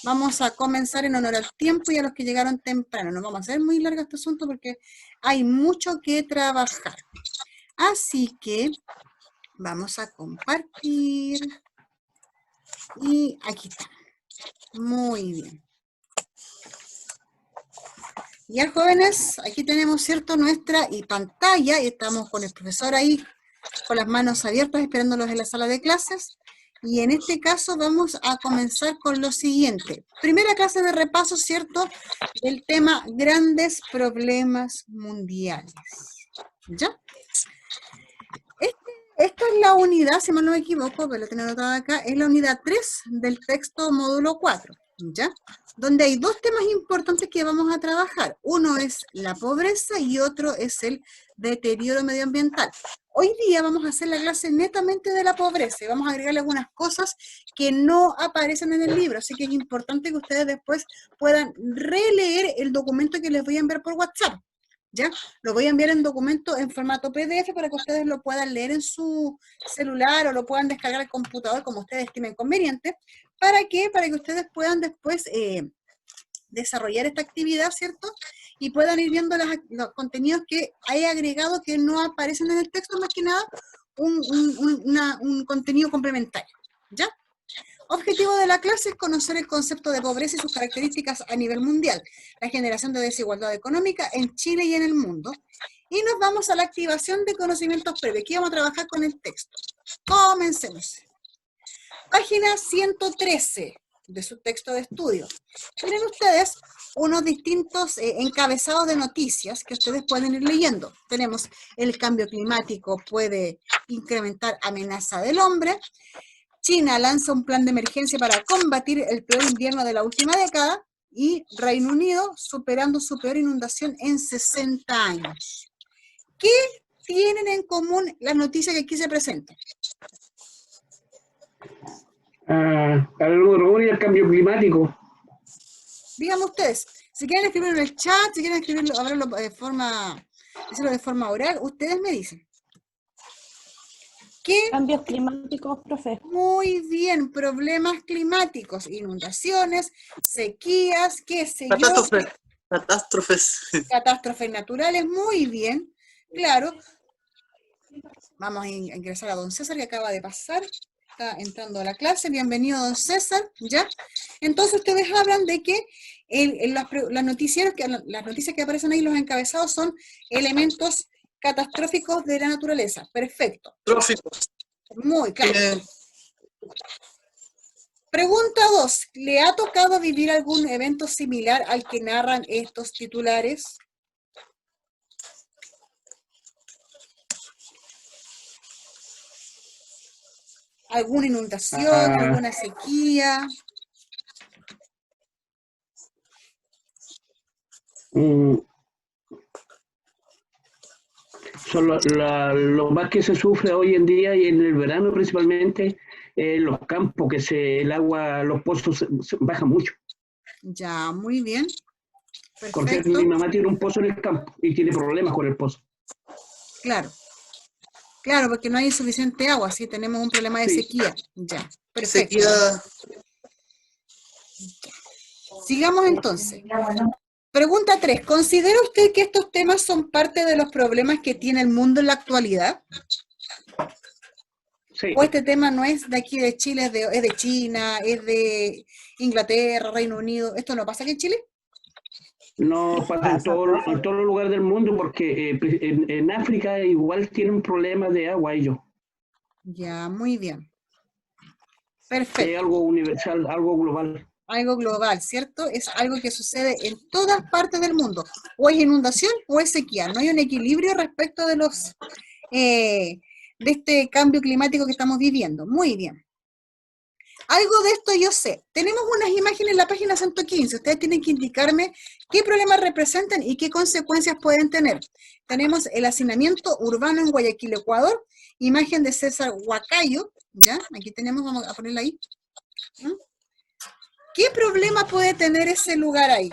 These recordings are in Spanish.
Vamos a comenzar en honor al tiempo y a los que llegaron temprano. No vamos a hacer muy largo este asunto porque hay mucho que trabajar. Así que vamos a compartir. Y aquí está. Muy bien. Ya, jóvenes, aquí tenemos, ¿cierto?, nuestra pantalla y estamos con el profesor ahí con las manos abiertas esperándolos en la sala de clases. Y en este caso vamos a comenzar con lo siguiente. Primera clase de repaso, ¿cierto?, del tema grandes problemas mundiales. ¿Ya? Esta es la unidad, si mal no me equivoco, pero lo tengo anotado acá, es la unidad 3 del texto módulo 4, ¿ya? Donde hay dos temas importantes que vamos a trabajar. Uno es la pobreza y otro es el deterioro medioambiental. Hoy día vamos a hacer la clase netamente de la pobreza y vamos a agregarle algunas cosas que no aparecen en el libro, así que es importante que ustedes después puedan releer el documento que les voy a enviar por WhatsApp. ¿Ya? Lo voy a enviar en documento en formato PDF para que ustedes lo puedan leer en su celular o lo puedan descargar al computador como ustedes estimen conveniente. ¿Para qué? Para que ustedes puedan después desarrollar esta actividad, ¿cierto? Y puedan ir viendo los contenidos que hay agregado que no aparecen en el texto, más que nada un contenido complementario, ¿ya? Objetivo de la clase es conocer el concepto de pobreza y sus características a nivel mundial, la generación de desigualdad económica en Chile y en el mundo. Y nos vamos a la activación de conocimientos previos. Aquí vamos a trabajar con el texto. Comencemos. Página 113 de su texto de estudio. Tienen ustedes unos distintos encabezados de noticias que ustedes pueden ir leyendo. Tenemos: el cambio climático puede incrementar amenaza del hombre. China lanza un plan de emergencia para combatir el peor invierno de la última década, y Reino Unido superando su peor inundación en 60 años. ¿Qué tienen en común las noticias que aquí se presentan? El cambio climático. Díganme ustedes, si quieren escribirlo en el chat, si quieren escribirlo, hablarlo decirlo de forma oral, ustedes me dicen. ¿Qué? Cambios climáticos, profe. Muy bien, problemas climáticos, inundaciones, sequías, qué sé yo. Catástrofes naturales, muy bien, claro. Vamos a ingresar a don César, que acaba de pasar, está entrando a la clase. Bienvenido, don César, ¿ya? Entonces ustedes hablan de que las noticias que aparecen ahí, los encabezados, son elementos catastróficos de la naturaleza. Perfecto. Tróficos. Muy claro. Pregunta 2. ¿Le ha tocado vivir algún evento similar al que narran estos titulares? ¿Alguna inundación, alguna sequía? Lo más que se sufre hoy en día y en el verano principalmente, los campos, que el agua, los pozos bajan mucho. Ya, muy bien. Porque Perfecto. mi mamá tiene un pozo en el campo y tiene problemas con el pozo. Claro. Claro, porque no hay suficiente agua, sí, tenemos un problema de sequía. Ya, perfecto. Sequía. Sigamos entonces. Pregunta 3. ¿Considera usted que estos temas son parte de los problemas que tiene el mundo en la actualidad? Sí. ¿O este tema no es de aquí de Chile, es de China, es de Inglaterra, Reino Unido? ¿Esto no pasa aquí en Chile? No pasa en todos los lugares del mundo, porque en África igual tienen problemas de agua ellos. Ya, muy bien. Perfecto. Es algo universal, algo global. Algo global, ¿cierto? Es algo que sucede en todas partes del mundo. O es inundación o es sequía. No hay un equilibrio respecto de de este cambio climático que estamos viviendo. Muy bien. Algo de esto yo sé. Tenemos unas imágenes en la página 115. Ustedes tienen que indicarme qué problemas representan y qué consecuencias pueden tener. Tenemos el hacinamiento urbano en Guayaquil, Ecuador. Imagen de César Huacayo. ¿Ya? Aquí tenemos, vamos a ponerla ahí. ¿Qué problema puede tener ese lugar ahí?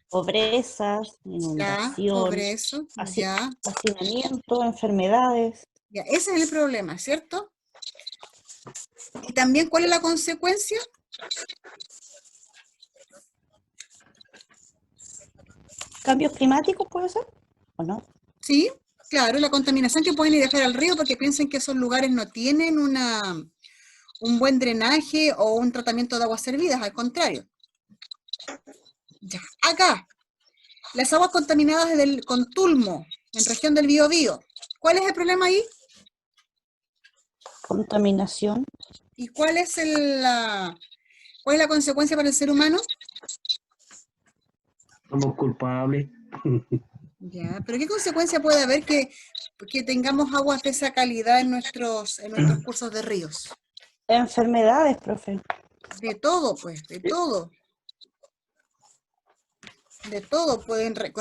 Pobrezas, inundación, hacinamiento, enfermedades. Ya, ese es el problema, ¿cierto? Y también, ¿cuál es la consecuencia? ¿Cambios climáticos puede ser? ¿O no? Sí, claro, la contaminación que pueden ir a dejar al río porque piensan que esos lugares no tienen un buen drenaje o un tratamiento de aguas servidas, al contrario. Ya, acá, las aguas contaminadas con Tulmo, en región del Biobío. ¿Cuál es el problema ahí? Contaminación. ¿Y cuál es la consecuencia para el ser humano? Somos culpables. Ya, pero ¿qué consecuencia puede haber que tengamos aguas de esa calidad en nuestros cursos de ríos? Enfermedades, profe. De todo, pues, de todo. De todo.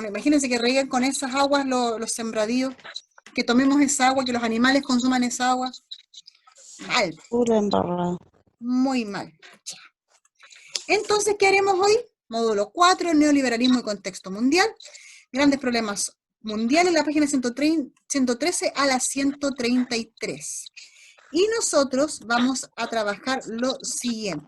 Imagínense que rieguen con esas aguas los sembradíos, que tomemos esa agua, que los animales consuman esa agua. Mal, Pura embarrada. muy mal. Ya. Entonces, ¿qué haremos hoy? Módulo 4, neoliberalismo y contexto mundial. Grandes problemas mundiales, la página 113 a la 133. Y nosotros vamos a trabajar lo siguiente.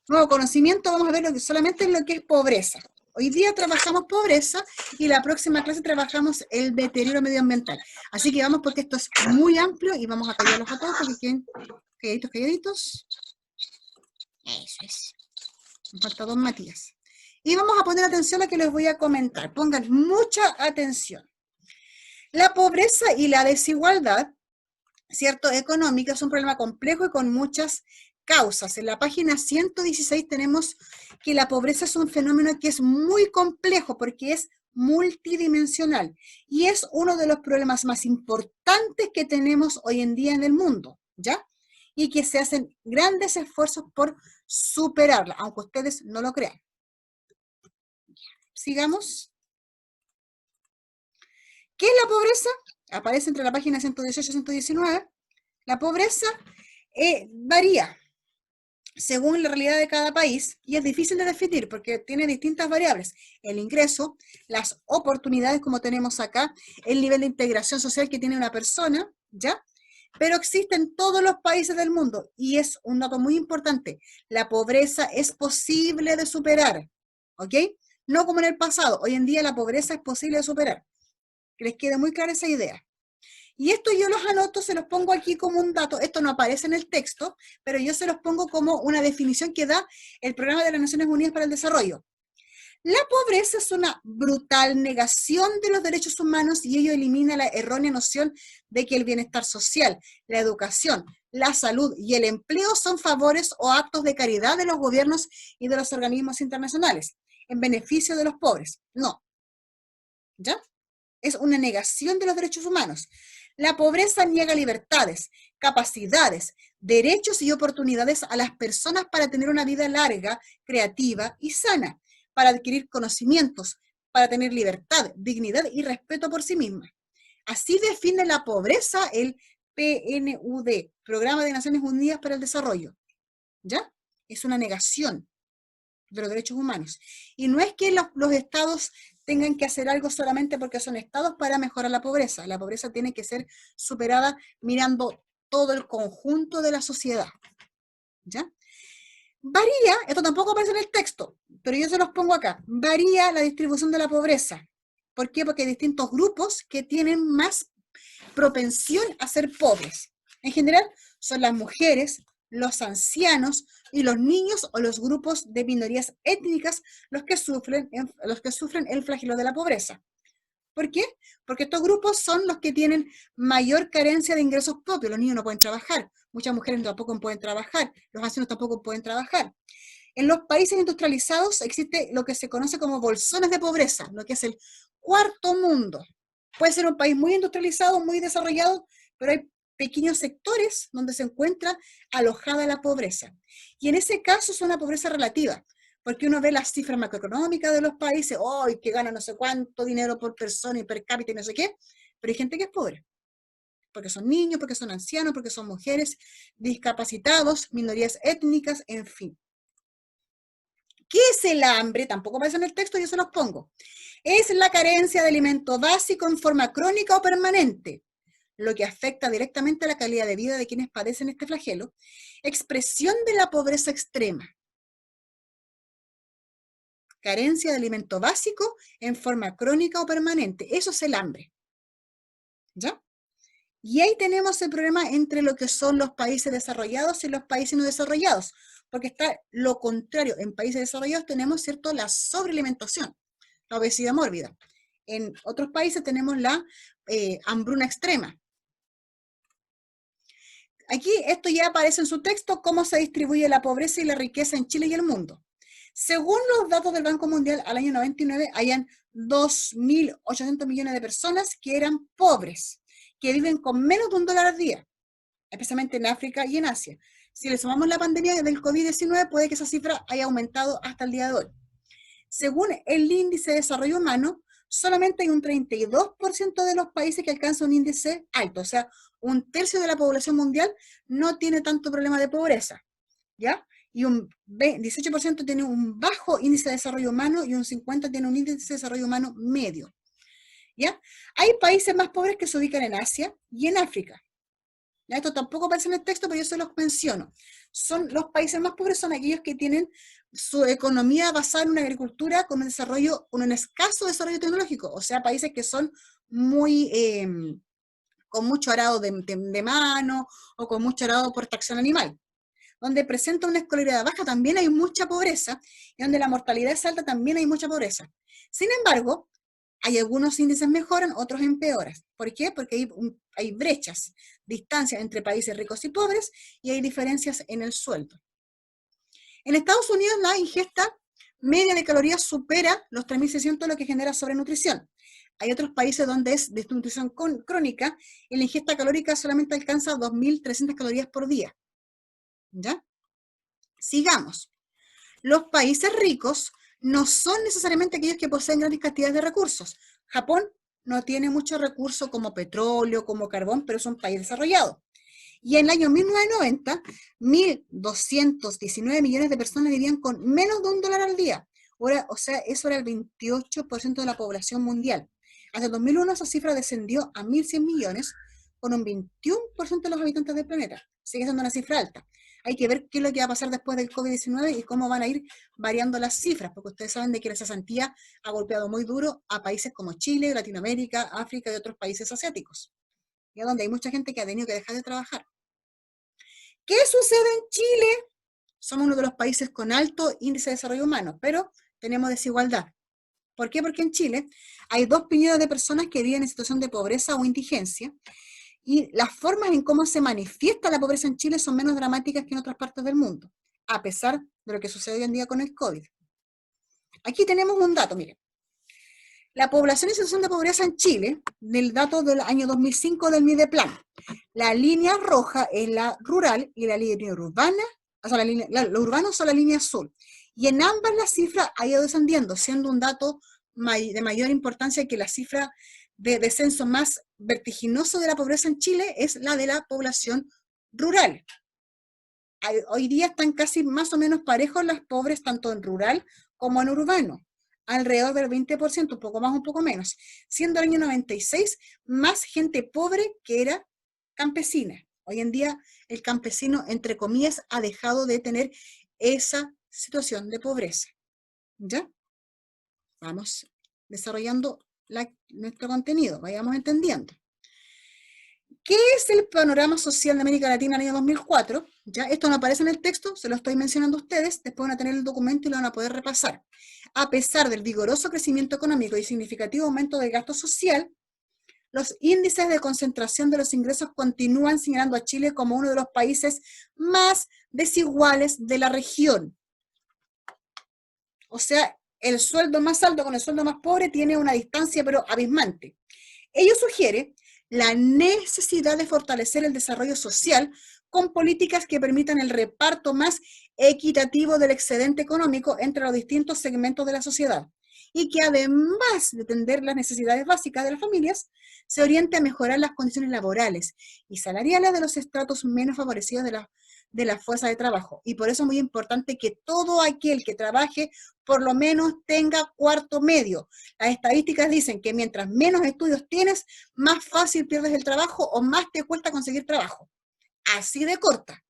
Nuevo conocimiento, vamos a ver solamente lo que es pobreza. Hoy día trabajamos pobreza y la próxima clase trabajamos el deterioro medioambiental. Así que vamos porque esto es muy amplio y vamos a callarlos a todos porque queden calladitos, calladitos. Eso es. Me falta don Matías. Y vamos a poner atención a lo que les voy a comentar. Pongan mucha atención. La pobreza y la desigualdad, ¿cierto?, económica es un problema complejo y con muchas causas. En la página 116 tenemos que la pobreza es un fenómeno que es muy complejo porque es multidimensional y es uno de los problemas más importantes que tenemos hoy en día en el mundo, ¿ya? Y que se hacen grandes esfuerzos por superarla, aunque ustedes no lo crean. Sigamos. ¿Qué es la pobreza? Aparece entre la página 118 y 119. La pobreza varía según la realidad de cada país y es difícil de definir porque tiene distintas variables. El ingreso, las oportunidades como tenemos acá, el nivel de integración social que tiene una persona, ¿ya? Pero existe en todos los países del mundo y es un dato muy importante. La pobreza es posible de superar, ¿ok? No como en el pasado. Hoy en día la pobreza es posible de superar. Que les quede muy clara esa idea. Y esto yo los anoto, se los pongo aquí como un dato. Esto no aparece en el texto, pero yo se los pongo como una definición que da el Programa de las Naciones Unidas para el Desarrollo. La pobreza es una brutal negación de los derechos humanos y ello elimina la errónea noción de que el bienestar social, la educación, la salud y el empleo son favores o actos de caridad de los gobiernos y de los organismos internacionales en beneficio de los pobres. No. ¿Ya? Es una negación de los derechos humanos. La pobreza niega libertades, capacidades, derechos y oportunidades a las personas para tener una vida larga, creativa y sana, para adquirir conocimientos, para tener libertad, dignidad y respeto por sí misma. Así define la pobreza el PNUD, Programa de Naciones Unidas para el Desarrollo. ¿Ya? Es una negación de los derechos humanos. Y no es que los estados tengan que hacer algo solamente porque son estados para mejorar la pobreza. La pobreza tiene que ser superada mirando todo el conjunto de la sociedad. ¿Ya? Varía, esto tampoco aparece en el texto, pero yo se los pongo acá. Varía la distribución de la pobreza. ¿Por qué? Porque hay distintos grupos que tienen más propensión a ser pobres. En general, son las mujeres, los ancianos y los niños o los grupos de minorías étnicas los que sufren el flagelo de la pobreza. ¿Por qué? Porque estos grupos son los que tienen mayor carencia de ingresos propios. Los niños no pueden trabajar, muchas mujeres tampoco pueden trabajar, los ancianos tampoco pueden trabajar. En los países industrializados existe lo que se conoce como bolsones de pobreza, lo que es el cuarto mundo. Puede ser un país muy industrializado, muy desarrollado, pero hay pequeños sectores donde se encuentra alojada la pobreza. Y en ese caso es una pobreza relativa, porque uno ve las cifras macroeconómicas de los países, ¡ay, que gana no sé cuánto dinero por persona y per cápita y no sé qué! Pero hay gente que es pobre, porque son niños, porque son ancianos, porque son mujeres, discapacitados, minorías étnicas, en fin. ¿Qué es el hambre? Tampoco aparece en el texto, yo se los pongo. Es la carencia de alimento básico en forma crónica o permanente, lo que afecta directamente a la calidad de vida de quienes padecen este flagelo, expresión de la pobreza extrema. carencia de alimento básico en forma crónica o permanente. Eso es el hambre. ¿Ya? Y ahí tenemos el problema entre lo que son los países desarrollados y los países no desarrollados, porque está lo contrario. En países desarrollados tenemos, ¿cierto?, la sobrealimentación, la obesidad mórbida. En otros países tenemos la hambruna extrema. Aquí esto ya aparece en su texto, cómo se distribuye la pobreza y la riqueza en Chile y el mundo. Según los datos del Banco Mundial, al año 99, hayan 2.800 millones de personas que eran pobres, que viven con menos de $1 al día, especialmente en África y en Asia. Si le sumamos la pandemia del COVID-19, puede que esa cifra haya aumentado hasta el día de hoy. Según el índice de desarrollo humano, solamente hay un 32% de los países que alcanzan un índice alto, o sea, un tercio de la población mundial no tiene tanto problema de pobreza, ¿ya? Y un 18% tiene un bajo índice de desarrollo humano y un 50% tiene un índice de desarrollo humano medio, ¿ya? Hay países más pobres que se ubican en Asia y en África. ¿Ya? Esto tampoco aparece en el texto, pero yo se los menciono. Los países más pobres son aquellos que tienen su economía basada en una agricultura con un escaso desarrollo tecnológico, o sea, países que son muy, con mucho arado de mano o con mucho arado por tracción animal. Donde presenta una escolaridad baja también hay mucha pobreza, y donde la mortalidad es alta también hay mucha pobreza. Sin embargo, hay algunos índices mejoran, otros empeoran. ¿Por qué? Porque hay brechas, distancias entre países ricos y pobres, y hay diferencias en el sueldo. En Estados Unidos la ingesta media de calorías supera los 3.600, lo que genera sobrenutrición. Hay otros países donde es desnutrición crónica y la ingesta calórica solamente alcanza 2.300 calorías por día. ¿Ya? Sigamos. Los países ricos no son necesariamente aquellos que poseen grandes cantidades de recursos. Japón no tiene muchos recursos como petróleo, como carbón, pero es un país desarrollado. Y en el año 1990, 1.219 millones de personas vivían con menos de $1 al día. O sea, eso era el 28% de la población mundial. Hasta el 2001 esa cifra descendió a 1.100 millones, con un 21% de los habitantes del planeta. Sigue siendo una cifra alta. Hay que ver qué es lo que va a pasar después del COVID-19 y cómo van a ir variando las cifras, porque ustedes saben de que la cesantía ha golpeado muy duro a países como Chile, Latinoamérica, África y otros países asiáticos, ya donde hay mucha gente que ha tenido que dejar de trabajar. ¿Qué sucede en Chile? Somos uno de los países con alto índice de desarrollo humano, pero tenemos desigualdad. ¿Por qué? Porque en Chile hay 2 millones de personas que viven en situación de pobreza o indigencia, y las formas en cómo se manifiesta la pobreza en Chile son menos dramáticas que en otras partes del mundo, a pesar de lo que sucede hoy en día con el COVID. Aquí tenemos un dato, miren. La población en situación de pobreza en Chile, del dato del año 2005 del Mideplan. La línea roja es la rural y la línea urbana, o sea, lo urbano son la línea azul. Y en ambas las cifras ha ido descendiendo, siendo un dato de mayor importancia que la cifra de descenso más vertiginoso de la pobreza en Chile es la de la población rural. Hoy día están casi más o menos parejos las pobres, tanto en rural como en urbano, alrededor del 20%, un poco más, un poco menos, siendo el año 96 más gente pobre que era campesina. Hoy en día el campesino, entre comillas, ha dejado de tener esa situación de pobreza. ¿Ya? Vamos desarrollando nuestro contenido, vayamos entendiendo. ¿Qué es el panorama social de América Latina en el año 2004? ¿Ya? Esto no aparece en el texto, se lo estoy mencionando a ustedes, después van a tener el documento y lo van a poder repasar. A pesar del vigoroso crecimiento económico y significativo aumento del gasto social, los índices de concentración de los ingresos continúan señalando a Chile como uno de los países más desiguales de la región. O sea, el sueldo más alto con el sueldo más pobre tiene una distancia pero abismante. Ello sugiere la necesidad de fortalecer el desarrollo social con políticas que permitan el reparto más equitativo del excedente económico entre los distintos segmentos de la sociedad, y que además de atender las necesidades básicas de las familias, se oriente a mejorar las condiciones laborales y salariales de los estratos menos favorecidos de la fuerza de trabajo. Y por eso es muy importante que todo aquel que trabaje por lo menos tenga cuarto medio. Las estadísticas dicen que mientras menos estudios tienes, más fácil pierdes el trabajo o más te cuesta conseguir trabajo. Así de corta.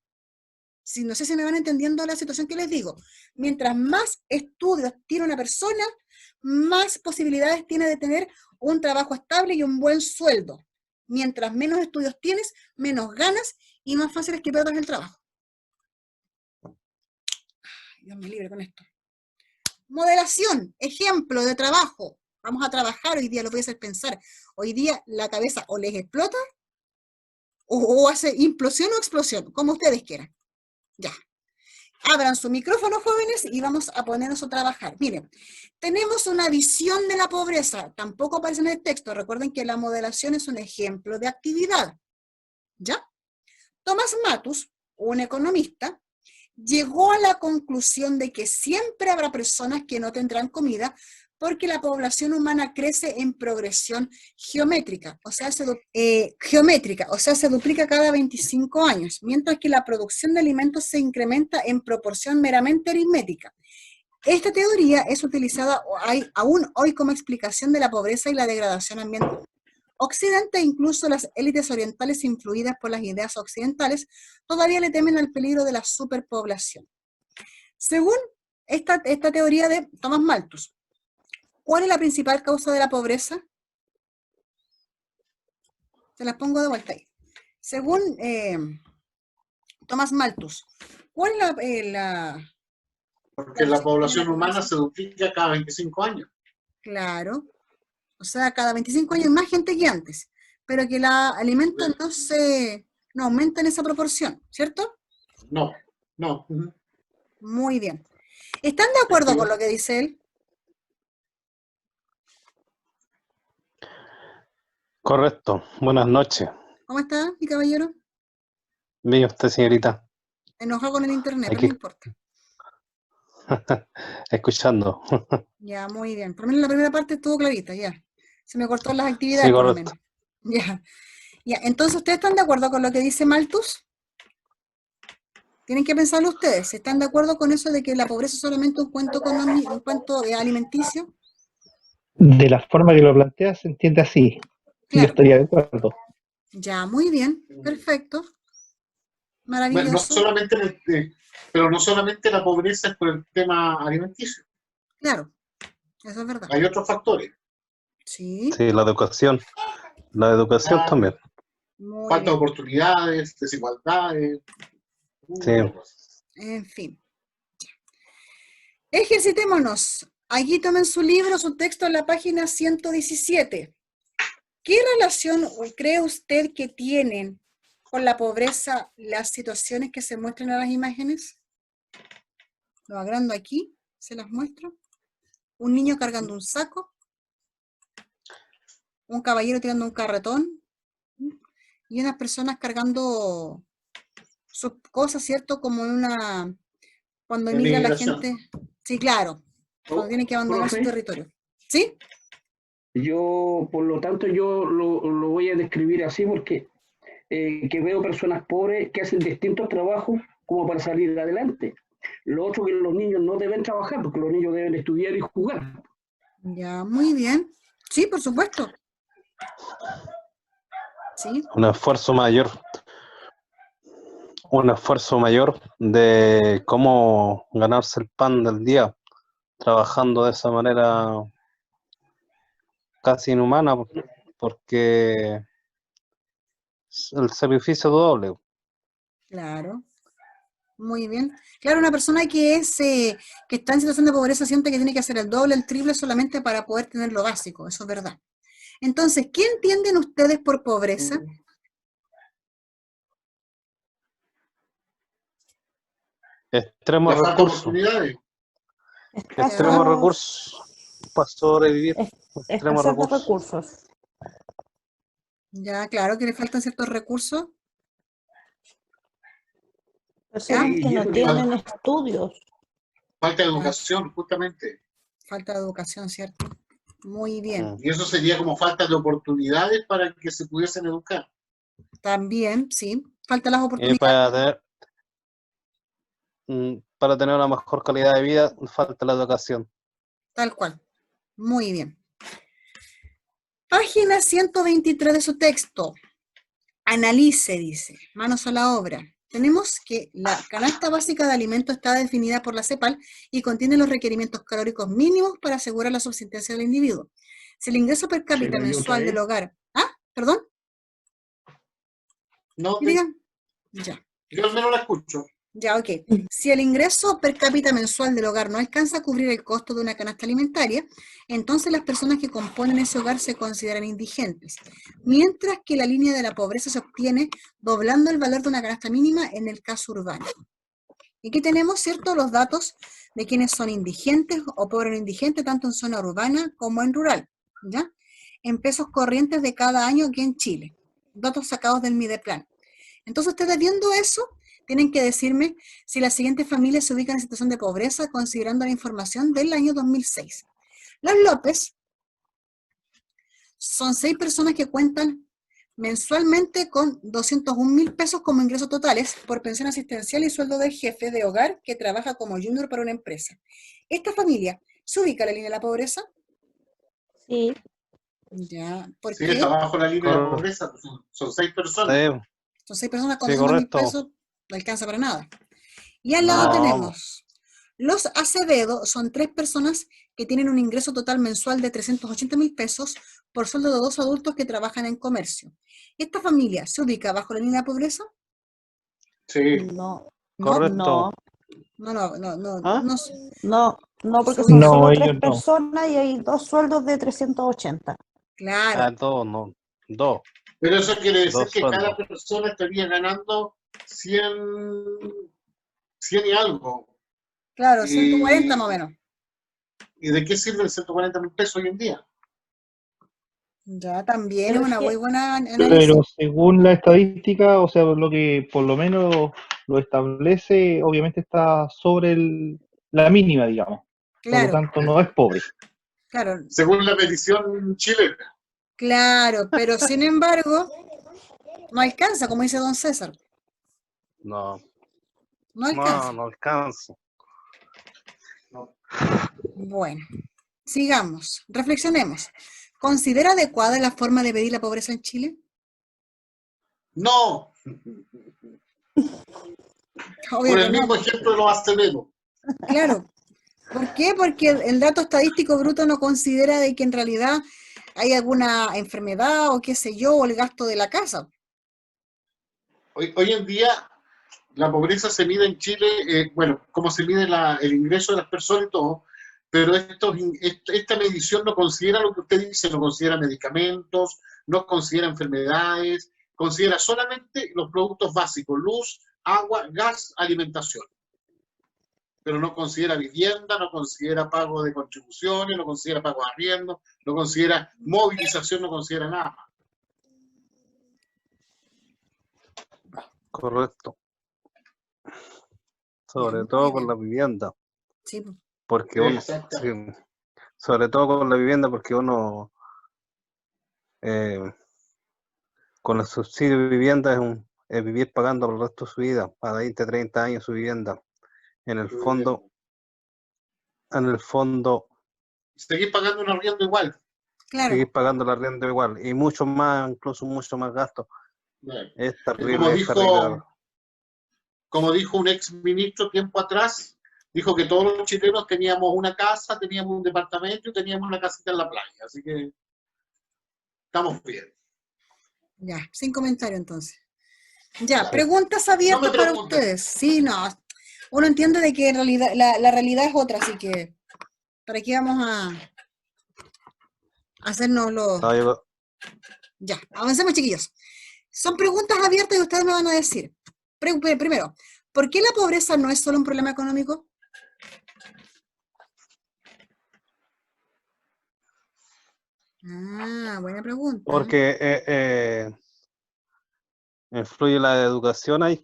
Si, no sé si me van entendiendo la situación que les digo. Mientras más estudios tiene una persona, más posibilidades tiene de tener un trabajo estable y un buen sueldo. Mientras menos estudios tienes, menos ganas y más fácil es que pierdas el trabajo. Dios me libre con esto. Modelación, ejemplo de trabajo. Vamos a trabajar hoy día, lo voy a hacer pensar. Hoy día la cabeza o les explota o hace implosión o explosión, como ustedes quieran. Ya. Abran su micrófono, jóvenes, y vamos a ponernos a trabajar. Miren, tenemos una visión de la pobreza. Tampoco aparece en el texto. Recuerden que la modelación es un ejemplo de actividad. ¿Ya? Thomas Malthus, un economista, llegó a la conclusión de que siempre habrá personas que no tendrán comida porque la población humana crece en progresión geométrica, o sea, se duplica cada 25 años, mientras que la producción de alimentos se incrementa en proporción meramente aritmética. Esta teoría es utilizada aún hoy como explicación de la pobreza y la degradación ambiental. Occidente, incluso las élites orientales influidas por las ideas occidentales, todavía le temen al peligro de la superpoblación. Según esta teoría de Thomas Malthus, ¿cuál es la principal causa de la pobreza? Se las pongo de vuelta ahí. Según Thomas Malthus, ¿cuál es Porque la población humana se duplica cada 25 años. Claro. O sea, cada 25 años más gente que antes, pero que los alimentos no aumenta en esa proporción, ¿cierto? No, no. Muy bien. ¿Están de acuerdo con lo que dice él? Correcto. Buenas noches. ¿Cómo está, mi caballero? Bien, usted, señorita. Enojado con el internet, pero Aquí. no importa. Escuchando. Ya, muy bien. Por lo menos la primera parte estuvo clarita, ya. Se me cortó las actividades, Sí, por lo correcto. menos. Ya. Ya, entonces, ¿ustedes están de acuerdo con lo que dice Malthus? Tienen que pensarlo ustedes. ¿Están de acuerdo con eso de que la pobreza es solamente un cuento económico, un cuento alimenticio? De la forma que lo plantea se entiende así. Yo Claro. estaría de acuerdo. Ya, muy bien. Perfecto. Bueno, no Maravilloso. solamente pero no solamente la pobreza es por el tema alimenticio. Claro. Eso es verdad. Hay otros factores. Sí. Sí, la educación. La educación Ah, también. Muy Falta de bien. oportunidades, desigualdades. Sí. En fin. Ejercitémonos. Aquí tomen su libro, su texto en la página 117. ¿Qué relación cree usted que tienen con la pobreza las situaciones que se muestran en las imágenes? Lo agrando aquí, se las muestro. Un niño cargando un saco, un caballero tirando un carretón y unas personas cargando sus cosas, ¿cierto? Como cuando En emigra la migración. gente. Sí, claro, cuando tienen que abandonar su Profe, territorio. ¿Sí? yo, por lo tanto, yo lo voy a describir así porque que veo personas pobres que hacen distintos trabajos como para salir adelante. Lo otro que los niños no deben trabajar porque los niños deben estudiar y jugar. Ya, muy bien. Sí, por supuesto. Sí, Un esfuerzo mayor. Un esfuerzo mayor de cómo ganarse el pan del día, trabajando de esa manera casi inhumana, porque el sacrificio es doble. claro. Muy bien. Claro, una persona que está en situación de pobreza siente que tiene que hacer el doble, el triple solamente para poder tener lo básico. Eso es verdad. Entonces, ¿qué entienden ustedes por pobreza? Extremos La falta de recursos. oportunidades. Extremos Ya, recursos para sobrevivir. Extremos Escasez de recursos. recursos. ya, claro que le faltan ciertos recursos. ¿Ya? Personas que Y no eso que tienen estudios. Falta de educación, justamente. Falta de educación, ¿cierto? Muy bien. Y eso sería como falta de oportunidades para que se pudiesen educar. También, sí. Faltan las Y oportunidades. para tener una mejor calidad de vida, falta la educación. Tal cual. Muy bien. Página 123 de su texto. Analice, dice. Manos a la obra. tenemos que la canasta básica de alimentos está definida por la CEPAL y contiene los requerimientos calóricos mínimos para asegurar la subsistencia del individuo. Si el ingreso per cápita Pero, ¿y otra mensual del vez? hogar... ¿Ah? ¿Perdón? No, ¿Sí, digan? Ya. yo al menos la escucho. Ya, ok. Si el ingreso per cápita mensual del hogar no alcanza a cubrir el costo de una canasta alimentaria, entonces las personas que componen ese hogar se consideran indigentes, mientras que la línea de la pobreza se obtiene doblando el valor de una canasta mínima en el caso urbano. Y aquí tenemos, ¿cierto?, los datos de quienes son indigentes o pobres o indigentes, tanto en zona urbana como en rural, ¿ya? En pesos corrientes de cada año aquí en Chile. Datos sacados del Mideplan. Entonces, ustedes viendo eso, tienen que decirme si las siguientes familias se ubican en situación de pobreza considerando la información del año 2006. Los López son 6 personas que cuentan mensualmente con 201.000 pesos como ingresos totales por pensión asistencial y sueldo del jefe de hogar que trabaja como junior para una empresa. ¿Esta familia se ubica en la línea de la pobreza? Sí. Ya, ¿por Sí, qué? está bajo la línea de la Correcto. pobreza, pues son 6 personas. Sí, Son 6 personas con sí, 200.000 correcto. pesos, no alcanza para nada. Y al lado No, tenemos los Acevedo, son 3 personas que tienen un ingreso total mensual de 380.000 pesos por sueldo de 2 adultos que trabajan en comercio. ¿Esta familia se ubica bajo la línea de pobreza? Sí. No, No, correcto. no, ¿Ah? no, porque Se son ubica- No, solo 3 ellos no. personas y hay 2 sueldos de 380. Claro, Dos, no. Dos. Pero eso quiere decir Dos que cada sueldos. persona estaría ganando 100 y algo. claro, 140 más o ¿Y, menos. ¿Y de qué sirven 140.000 pesos hoy en día? Ya también es Pero es una muy que buena Pero análisis. según la estadística, o sea, lo que por lo menos lo establece, obviamente está sobre la mínima, digamos. Por lo Claro, tanto, no es pobre. claro, Según la medición chilena. claro, pero sin embargo, no alcanza, como dice don César, No, no alcanza. no alcanzo. Bueno, sigamos, reflexionemos. ¿Considera adecuada la forma de medir la pobreza en Chile? No, Obvio por que el no. mismo ejemplo de los Acevedo. Claro. ¿Por qué? Porque el dato estadístico bruto no considera de que en realidad hay alguna enfermedad o qué sé yo, o el gasto de la casa. Hoy en día la pobreza se mide en Chile, bueno, como se mide el ingreso de las personas y todo, pero esta medición no considera lo que usted dice, no considera medicamentos, no considera enfermedades, considera solamente los productos básicos, luz, agua, gas, alimentación. Pero no considera vivienda, no considera pago de contribuciones, no considera pago de arriendo, no considera movilización, no considera nada más. Correcto. Sobre Ya, muy todo con bien. la vivienda. Sí, pues, Porque uno, sí, Exactamente. sobre todo con la vivienda, porque uno con el subsidio de vivienda es vivir pagando por el resto de su vida, para 20, 30 años su vivienda. En el fondo, Seguir pagando un arriendo igual. claro. seguir pagando el arriendo igual, y mucho más, incluso mucho más gastos. Es Como terrible, es terrible. dijo un ex ministro tiempo atrás, dijo que todos los chilenos teníamos una casa, teníamos un departamento y teníamos una casita en la playa. Así que estamos bien. Ya, sin comentario entonces. Ya, Ya. preguntas No me abiertas para pregunten. ustedes. Sí, no. Uno entiende de que en realidad la realidad es otra, así que ¿para qué vamos a hacernos los... No, yo- Ya, avancemos, chiquillos. Son preguntas abiertas y ustedes me van a decir. Primero, ¿por qué la pobreza no es solo un problema económico? Ah, buena pregunta. porque influye la educación ahí,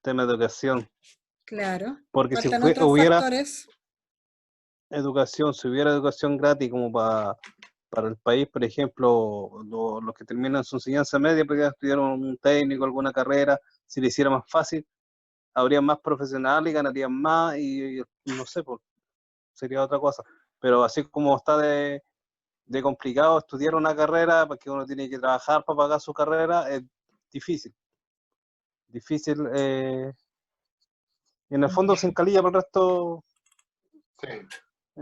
tema de educación. Claro. Porque si Faltan otros hubiera factores. educación, si hubiera educación gratis como para el país, por ejemplo, los que terminan su enseñanza media, porque estudiaron un técnico, alguna carrera, si le hiciera más fácil, habría más profesionales y ganarían más y no sé, pues, sería otra cosa. Pero así como está de complicado estudiar una carrera, porque uno tiene que trabajar para pagar su carrera, es difícil. difícil, y en el fondo se encalilla para el resto, Sí.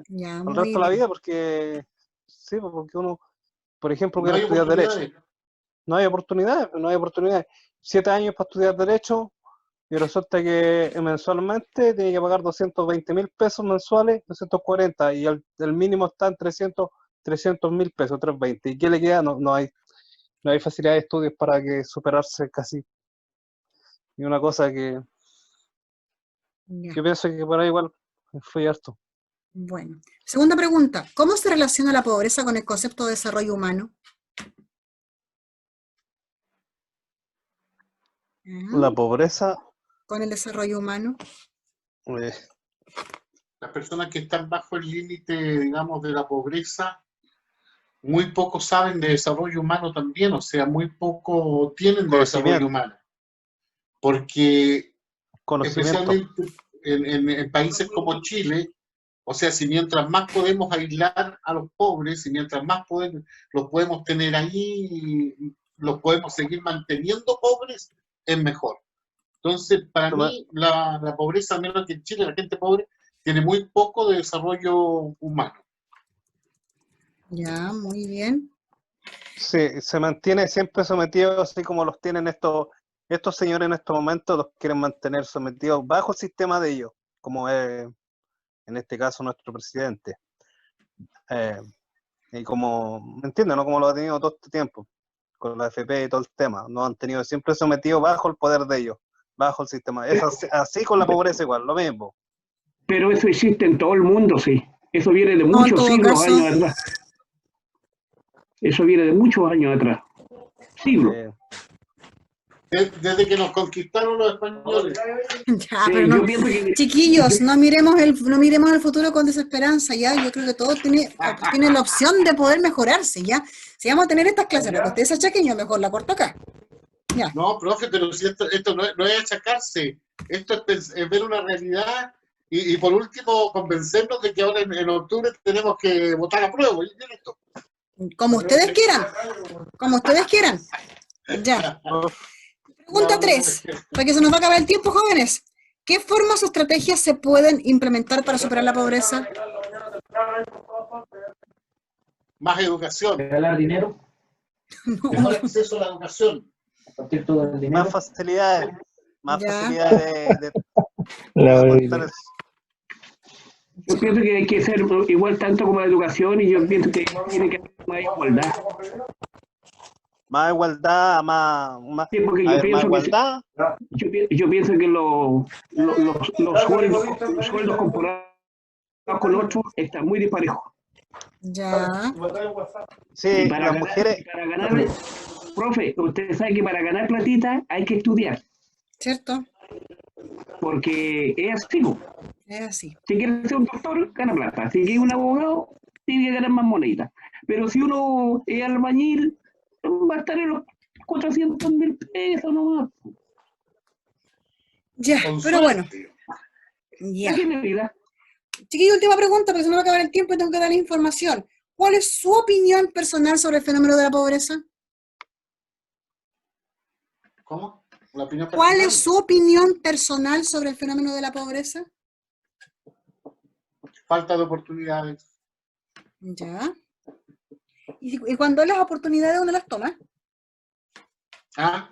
Ya, para el muy resto de la bien. vida, porque, sí, porque uno, por ejemplo, No quiere hay estudiar Derecho. oportunidades. No hay oportunidades, no hay oportunidades. 7 años para estudiar Derecho, y resulta que mensualmente tiene que pagar 220.000 pesos mensuales, 240, y el mínimo está en 300.000 pesos, 320. ¿Y qué le queda? No hay facilidad de estudios para que superarse casi. Y una cosa que Ya, pienso que por ahí igual fue harto. bueno. Segunda pregunta. ¿Cómo se relaciona la pobreza con el concepto de desarrollo humano? La pobreza, Con el desarrollo humano. eh, Las personas que están bajo el límite, digamos, de la pobreza, muy poco saben de desarrollo humano también, o sea, muy poco tienen de desarrollo conocimiento, humano. Porque conocimiento. especialmente en países como Chile, o sea, si mientras más podemos aislar a los pobres, y mientras más los podemos tener ahí, los podemos seguir manteniendo pobres, es mejor. Entonces, para mí, la pobreza, al menos que en Chile, la gente pobre, tiene muy poco de desarrollo humano. Ya, muy bien. Sí, se mantiene siempre sometido, así como los tienen estos señores en estos momentos, los quieren mantener sometidos bajo el sistema de ellos, como es en este caso nuestro presidente. Y como, ¿me entienden? ¿No? Como lo ha tenido todo este tiempo, con la AFP y todo el tema, nos han tenido siempre sometidos bajo el poder de ellos, bajo el sistema. Es así con la pobreza igual, lo mismo. Pero eso existe en todo el mundo, sí. Eso viene de No, en muchos todo siglos, caso, años atrás. Eso viene de muchos años atrás. Siglos. Desde que nos conquistaron los españoles. ya, Sí, pero no. yo pienso que Chiquillos, no miremos el futuro con desesperanza, ¿ya? Yo creo que todo tiene la opción de poder mejorarse, ¿ya? Si vamos a tener estas clases para que ustedes se achaquen, yo mejor la corto acá. Ya. No, profe, pero si esto no es achacarse, esto es ver una realidad y por último convencernos de que ahora en octubre tenemos que votar a prueba. Y listo. Como ustedes quieran. Como ustedes quieran. Ya. Pregunta 3, porque se nos va a acabar el tiempo, jóvenes. ¿Qué formas o estrategias se pueden implementar para superar la pobreza? Más educación, regalar dinero, mejor acceso a la educación. compartir todo el dinero. Más facilidades, Ya. de La aportar eso. Yo pienso que hay que ser igual tanto como la educación, y yo pienso que tiene que haber más igualdad. Más igualdad, más Sí, porque a yo ver, más pienso que igualdad. yo pienso que los sueldos comparados con otros están muy disparejos. Ya. Sí, Y para las ganar, mujeres, profe, usted sabe que para ganar platita hay que estudiar, ¿Cierto? porque es así, po. Es así. Si quiere ser un doctor, gana plata. Si quiere un abogado, tiene que ganar más moneditas. Pero si uno es albañil, va a estar en los 400.000 pesos nomás. Ya, Con pero bueno. suerte. Ya. ¿Qué tiene vida? Chiquillo, última pregunta, porque se nos va a acabar el tiempo y tengo que dar la información. ¿Cuál es su opinión personal sobre el fenómeno de la pobreza? ¿Cómo? La opinión ¿Cuál personal. es su opinión personal sobre el fenómeno de la pobreza? Falta de oportunidades. Ya. ¿Y cuando hay las oportunidades uno las toma? ¿Ah?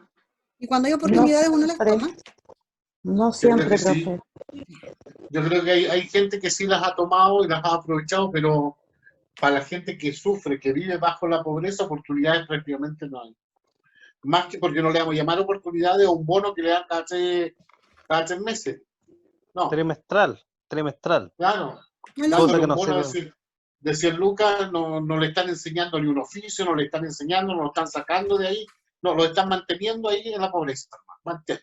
¿Y cuando hay oportunidades uno las toma? No Yo creo siempre, que sí. profe. Yo creo que hay gente que sí las ha tomado y las ha aprovechado, pero para la gente que sufre, que vive bajo la pobreza, oportunidades prácticamente no hay. Más que porque no le vamos a llamar oportunidades o un bono que le dan cada 3 meses. No, trimestral. claro. Es Cosa Dándole que un no bono sirve. de 100 lucas, no le están enseñando ni un oficio, no le están enseñando, no lo están sacando de ahí, no, lo están manteniendo ahí en la pobreza. Manténlo.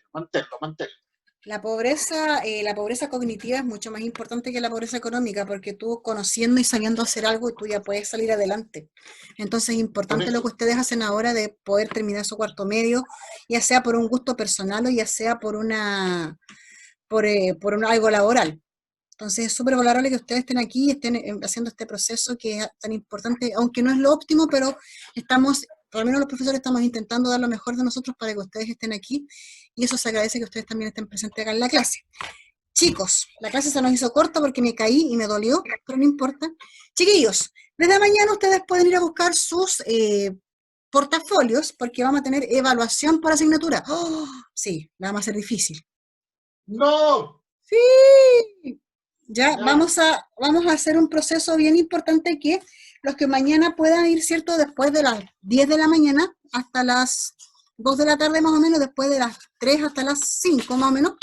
La pobreza cognitiva es mucho más importante que la pobreza económica, porque tú conociendo y sabiendo hacer algo, tú ya puedes salir adelante. Entonces es importante lo que ustedes hacen ahora de poder terminar su cuarto medio, ya sea por un gusto personal o ya sea por algo laboral. Entonces es súper valorable que ustedes estén aquí y estén haciendo este proceso que es tan importante, aunque no es lo óptimo, pero estamos por lo menos los profesores estamos intentando dar lo mejor de nosotros para que ustedes estén aquí, y eso se agradece que ustedes también estén presentes acá en la clase. Chicos, la clase se nos hizo corta porque me caí y me dolió, pero no importa. Chiquillos, desde mañana ustedes pueden ir a buscar sus portafolios, porque vamos a tener evaluación por asignatura. ¡Oh! Sí, la vamos a hacer difícil. ¡No! ¡Sí! Ya, Ya. vamos a hacer un proceso bien importante que los que mañana puedan ir, ¿cierto? Después de las 10 de la mañana hasta las 2 de la tarde más o menos, después de las 3 hasta las 5 más o menos,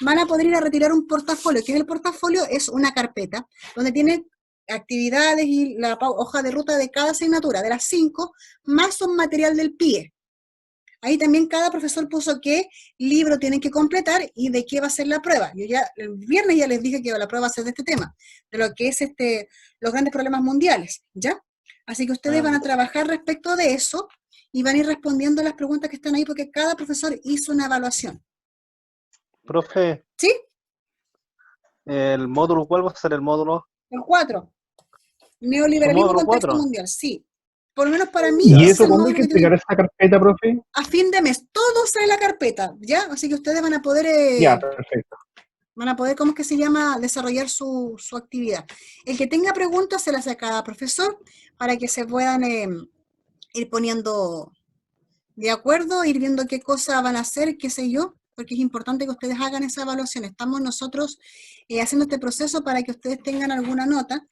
van a poder ir a retirar un portafolio. ¿Qué es el portafolio? Es una carpeta donde tiene actividades y la hoja de ruta de cada asignatura, de las 5, más un material del PIE. Ahí también cada profesor puso qué libro tienen que completar y de qué va a ser la prueba. Yo ya, el viernes ya les dije que la prueba va a ser de este tema, de lo que es los grandes problemas mundiales, ¿ya? Así que ustedes van a trabajar respecto de eso y van a ir respondiendo las preguntas que están ahí porque cada profesor hizo una evaluación. Profe, ¿Sí? ¿el módulo cuál va a ser el módulo? El 4. Neoliberalismo módulo contexto 4? mundial, sí. Por lo menos para mí ¿Y es eso el cuándo hay módulo que que tiene entregar esa carpeta, profe? a fin de mes. Todo sale en la carpeta, ¿ya? Así que ustedes van a poder, Ya, perfecto. ¿cómo es que se llama? Desarrollar su actividad. El que tenga preguntas se las hace a cada profesor para que se puedan ir poniendo de acuerdo, ir viendo qué cosas van a hacer, qué sé yo, porque es importante que ustedes hagan esa evaluación. Estamos nosotros haciendo este proceso para que ustedes tengan alguna nota,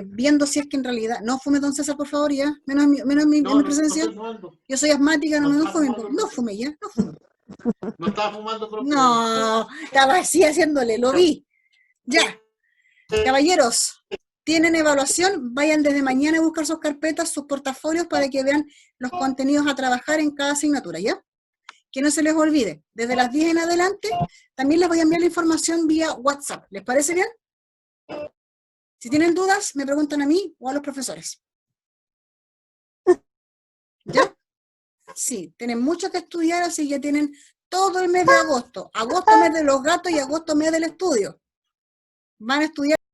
viendo si es que en realidad, no fume don César, por favor, ya, menos en mi presencia. No estoy fumando. Yo soy asmática, no me está fumen, fumando, no fume ya, no fume. No estaba fumando, profe. No, estaba así haciéndole, lo vi. Ya, caballeros, tienen evaluación, vayan desde mañana a buscar sus carpetas, sus portafolios para que vean los contenidos a trabajar en cada asignatura, ¿ya? Que no se les olvide, desde las 10 en adelante, también les voy a enviar la información vía WhatsApp. ¿Les parece bien? Si tienen dudas, me preguntan a mí o a los profesores. ¿Ya? Sí, tienen mucho que estudiar, así que tienen todo el mes de agosto. Agosto mes de los gatos y agosto mes del estudio. Van a estudiar